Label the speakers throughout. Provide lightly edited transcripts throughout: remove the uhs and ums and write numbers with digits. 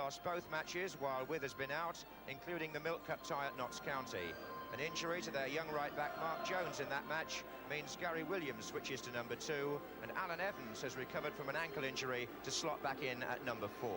Speaker 1: lost both matches while With has been out, including the Milk Cup tie at Notts County. An injury to their young right-back Mark Jones in that match means Gary Williams switches to number 2, and Alan Evans has recovered from an ankle injury to slot back in at number 4.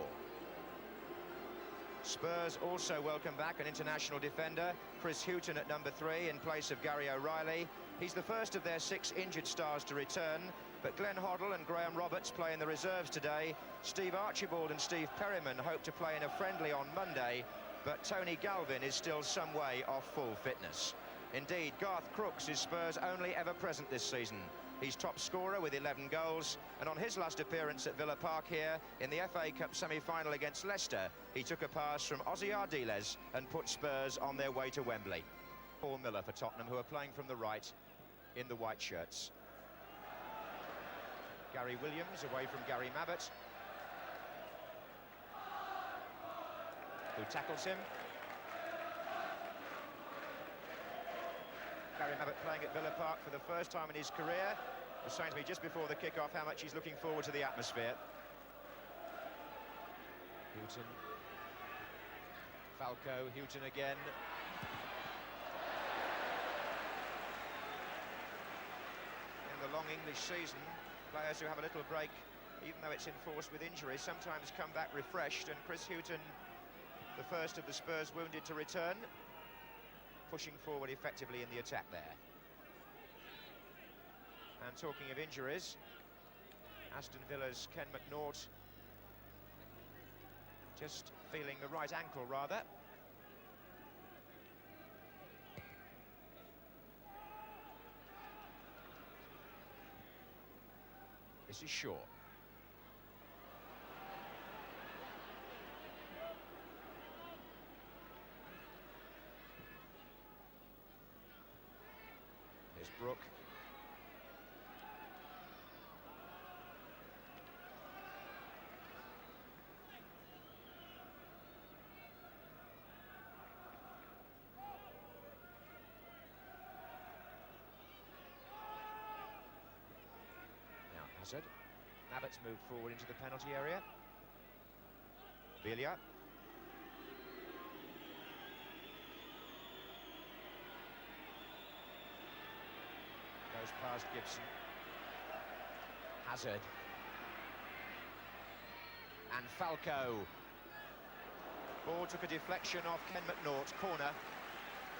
Speaker 1: Spurs also welcome back an international defender, Chris Hughton at number 3 in place of Gary O'Reilly. He's the first of their 6 injured stars to return, but Glenn Hoddle and Graham Roberts play in the reserves today. Steve Archibald and Steve Perryman hope to play in a friendly on Monday, but Tony Galvin is still some way off full fitness. Indeed, Garth Crooks is Spurs' only ever present this season. He's top scorer with 11 goals, and on his last appearance at Villa Park here in the FA Cup semi-final against Leicester, he took a pass from Ozzy Ardiles and put Spurs on their way to Wembley. Paul Miller for Tottenham, who are playing from the right in the white shirts. Gary Williams away from Gary Mabbott, who tackles him. Gary Mabbott playing at Villa Park for the first time in his career. Was saying to me just before the kick-off how much he's looking forward to the atmosphere. Hughton. Falco, Hughton again. In the long English season, players who have a little break, even though it's enforced with injuries, sometimes come back refreshed, and Chris Hughton, the first of the Spurs wounded to return, pushing forward effectively in the attack there. And talking of injuries, Aston Villa's Ken McNaught just feeling the right ankle, rather. This is Shaw. Here's Brook. Now Hazard. Mabbott's moved forward into the penalty area. Villa. Goes past Gibson. Hazard. And Falco. Ball took a deflection off Ken McNaught. Corner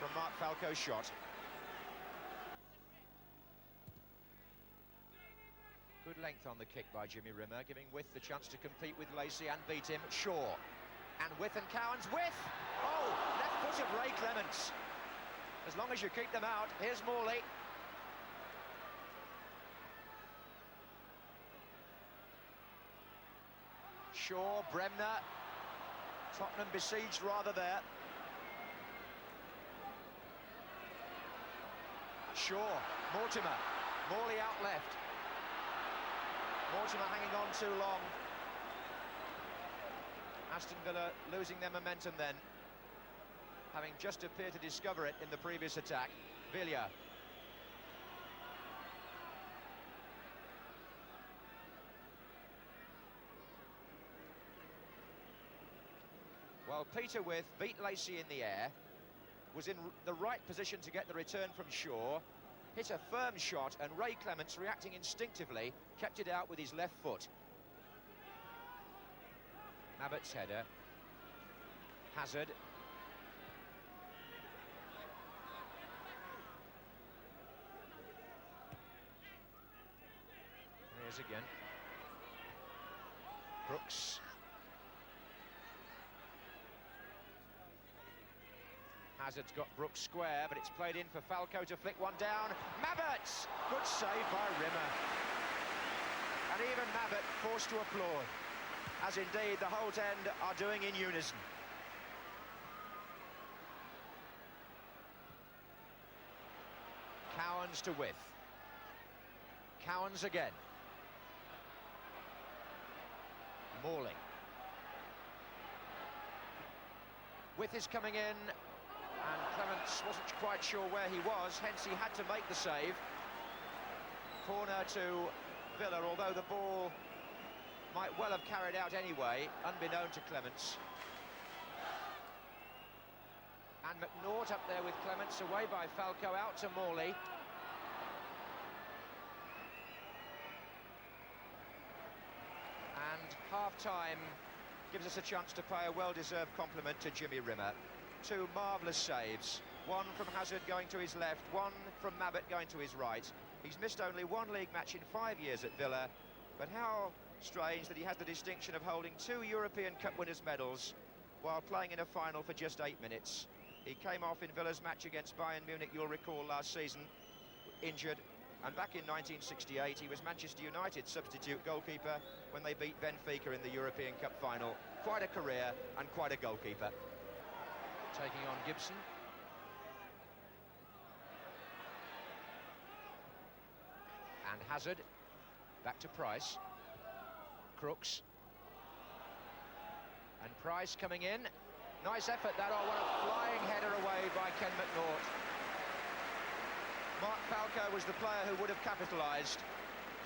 Speaker 1: from Mark Falco's shot. Good length on the kick by Jimmy Rimmer, giving With the chance to compete with Lacey and beat him. Shaw. And With and Cowans. With! Oh! Left foot of Ray Clements. As long as you keep them out. Here's Morley. Shaw, Bremner. Tottenham besieged rather there. Shaw, Mortimer. Morley out left. Mortimer hanging on too long. Aston Villa losing their momentum then, having just appeared to discover it in the previous attack. Villa. Well, Peter With beat Lacey in the air, was in the right position to get the return from Shaw, hit a firm shot, and Ray Clements, reacting instinctively, kept it out with his left foot. Mabbott's header. Hazard. Here's again. Brooks. Hazard's got Brooks square, but it's played in for Falco to flick one down. Mabbott! Good save by Rimmer. And even Mabbott forced to applaud, as indeed the Holt end are doing in unison. Cowans to With. Cowans again. Morley. With is coming in, and Clements wasn't quite sure where he was, hence he had to make the save. Corner to Villa, although the ball might well have carried out anyway, unbeknown to Clements. And McNaught up there with Clements, away by Falco, out to Morley. And half-time gives us a chance to pay a well-deserved compliment to Jimmy Rimmer. Two marvellous saves, one from Hazard going to his left, one from Mabbutt going to his right. He's missed only one league match in 5 years at Villa, but how strange that he has the distinction of holding 2 European Cup winners' medals while playing in a final for just 8 minutes. He came off in Villa's match against Bayern Munich, you'll recall, last season, injured. And back in 1968, he was Manchester United's substitute goalkeeper when they beat Benfica in the European Cup final. Quite a career and quite a goalkeeper. Taking on Gibson. And Hazard. Back to Price. Crooks. And Price coming in. Nice effort that. Oh, what a flying header away by Ken McNaught. Mark Falco was the player who would have capitalised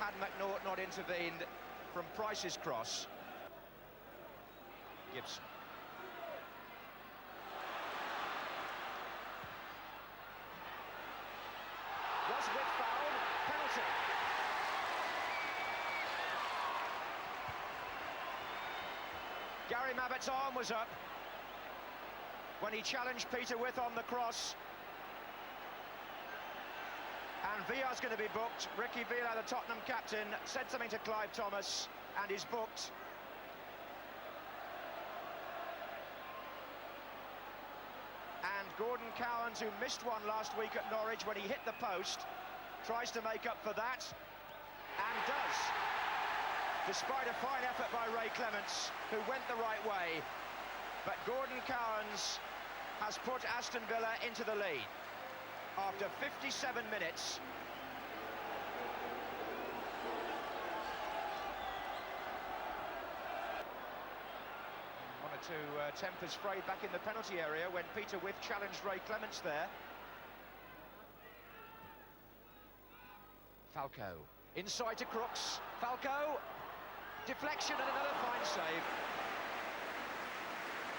Speaker 1: had McNaught not intervened from Price's cross. Gibson. Was with foul, penalty. Gary Mabbutt's arm was up when he challenged Peter With on the cross. And Villa's going to be booked. Ricky Villa, the Tottenham captain, said something to Clive Thomas and is booked. And Gordon Cowans, who missed one last week at Norwich when he hit the post, tries to make up for that, and does. Despite a fine effort by Ray Clements, who went the right way. But Gordon Cowans has put Aston Villa into the lead after 57 minutes. One or two tempers frayed back in the penalty area when Peter With challenged Ray Clements there. Falco, inside to Crooks. Falco, deflection and another fine save.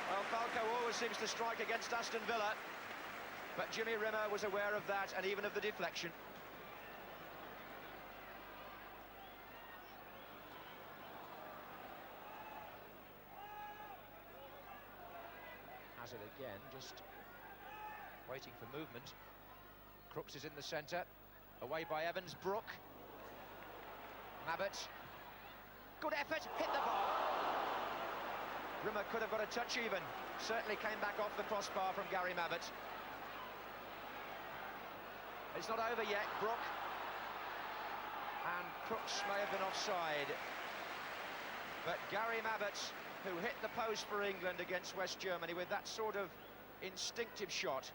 Speaker 1: Well, Falco always seems to strike against Aston Villa, but Jimmy Rimmer was aware of that and even of the deflection. Hazard again, just waiting for movement. Crooks is in the centre, away by Evans. Brook. Mabbutt. Good effort, hit the bar. Rimmer could have got a touch even. Certainly came back off the crossbar from Gary Mabbutt. It's not over yet, Brook. And Crooks may have been offside. But Gary Mabbutt, who hit the post for England against West Germany with that sort of instinctive shot,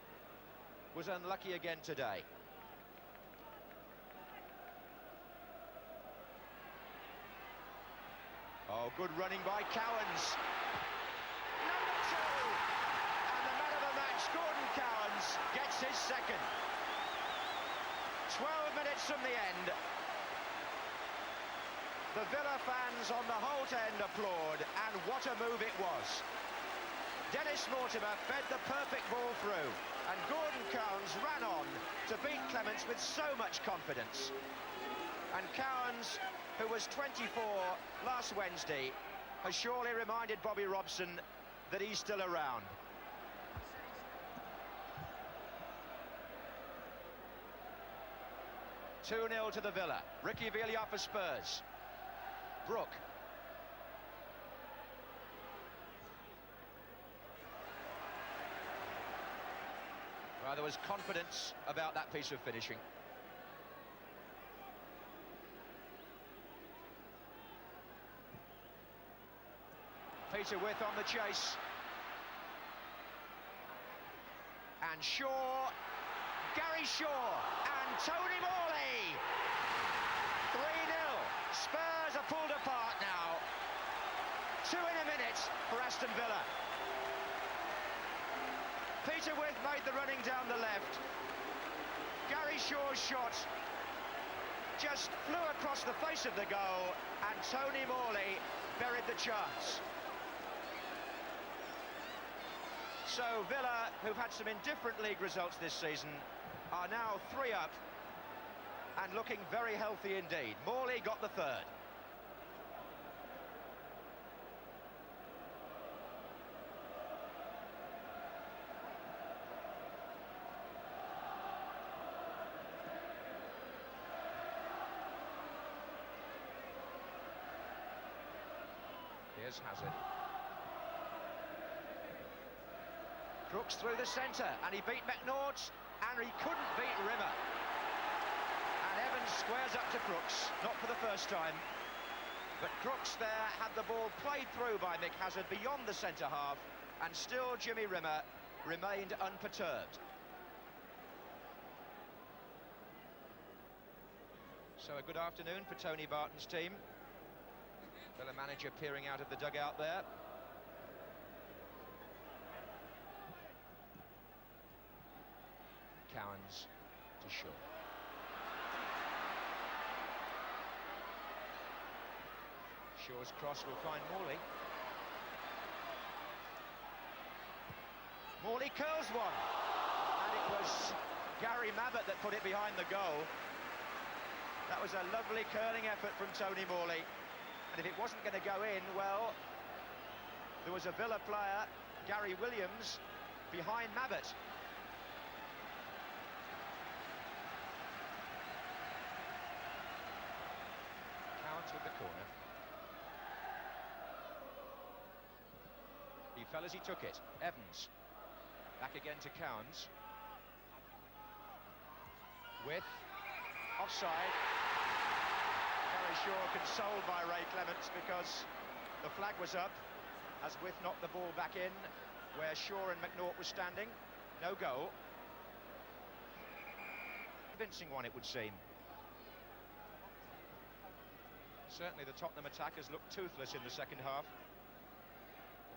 Speaker 1: was unlucky again today. Oh, good running by Cowans. Number 2! And the man of the match, Gordon Cowans, gets his second. 12 minutes from the end. The Villa fans on the Holt end applaud, and what a move it was. Dennis Mortimer fed the perfect ball through, and Gordon Cowans ran on to beat Clements with so much confidence. And Cowans, who was 24 last Wednesday, has surely reminded Bobby Robson that he's still around. (2-0 to the Villa. Ricky Villa for Spurs. Brook. Well, there was confidence about that piece of finishing. Peter With on the chase. And Shaw. Gary Shaw. And Tony Morley. 3-0. Spurs are pulled apart now. 2 in a minute for Aston Villa. Peter With made the running down the left. Gary Shaw's shot just flew across the face of the goal, and Tony Morley buried the chance. So Villa, who've had some indifferent league results this season, are now 3 up and looking very healthy indeed. Morley got the third. Here's Hazard. Crooks through the centre, and he beat McNaught, and he couldn't beat Rimmer. And Evans squares up to Crooks, not for the first time. But Crooks there had the ball played through by Mick Hazard beyond the centre half, and still Jimmy Rimmer remained unperturbed. So a good afternoon for Tony Barton's team. Villa manager peering out of the dugout there. Cowans to Shaw. Shaw's cross will find Morley. Morley curls one. And it was Gary Mabbutt that put it behind the goal. That was a lovely curling effort from Tony Morley. And if it wasn't going to go in, well, there was a Villa player, Gary Williams, behind Mabbutt. Cowans with the corner. He fell as he took it. Evans. Back again to Cowans. With offside. Gary Shaw consoled by Ray Clements because the flag was up as With knocked the ball back in where Shaw and McNaught were standing. No goal. Convincing one, it would seem. Certainly the Tottenham attackers looked toothless in the second half.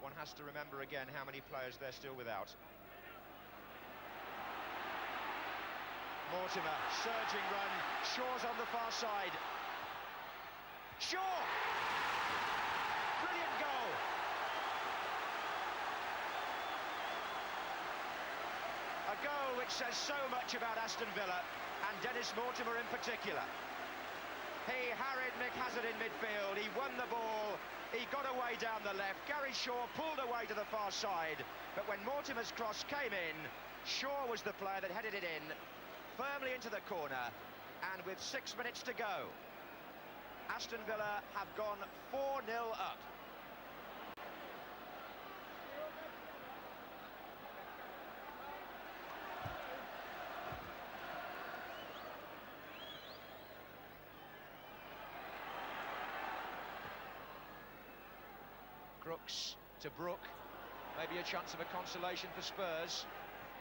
Speaker 1: One has to remember again how many players they're still without. Mortimer, surging run. Shaw's on the far side. Shaw! Brilliant goal! A goal which says so much about Aston Villa, and Dennis Mortimer in particular. He harried Mick Hazard in midfield, he won the ball, he got away down the left, Gary Shaw pulled away to the far side, but when Mortimer's cross came in, Shaw was the player that headed it in, firmly into the corner, and with 6 minutes to go, Aston Villa have gone 4-0 up. Crooks to Brook. Maybe a chance of a consolation for Spurs.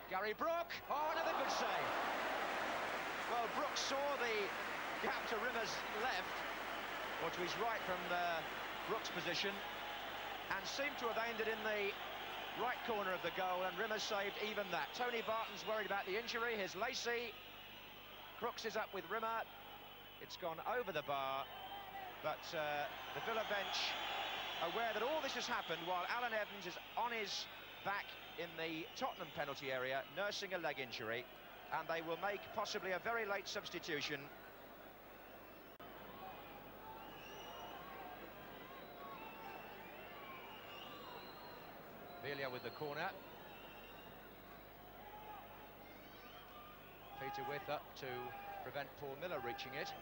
Speaker 1: Gary Brook. Oh, another good save. Well, Brook saw the gap to Rimmer's left, or to his right from Brook's position, and seemed to have aimed it in the right corner of the goal, and Rimmer saved even that. Tony Barton's worried about the injury. Here's Lacey. Crooks is up with Rimmer. It's gone over the bar, but the Villa bench aware that all this has happened while Alan Evans is on his back in the Tottenham penalty area, nursing a leg injury, and they will make possibly a very late substitution. Villa with the corner. Peter With up to prevent Paul Miller reaching it.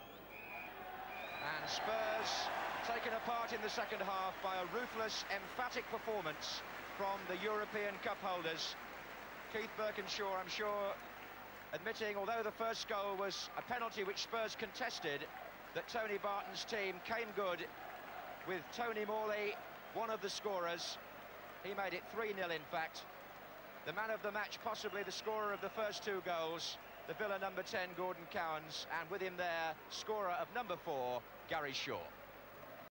Speaker 1: And Spurs taken apart in the second half by a ruthless, emphatic performance from the European Cup holders. Keith Birkinshaw, I'm sure, admitting, although the first goal was a penalty which Spurs contested, that Tony Barton's team came good with Tony Morley, one of the scorers. He made it 3-0 in fact. The man of the match, possibly the scorer of the first 2 goals, the Villa number 10, Gordon Cowans, and with him there, scorer of number 4, Gary Shaw.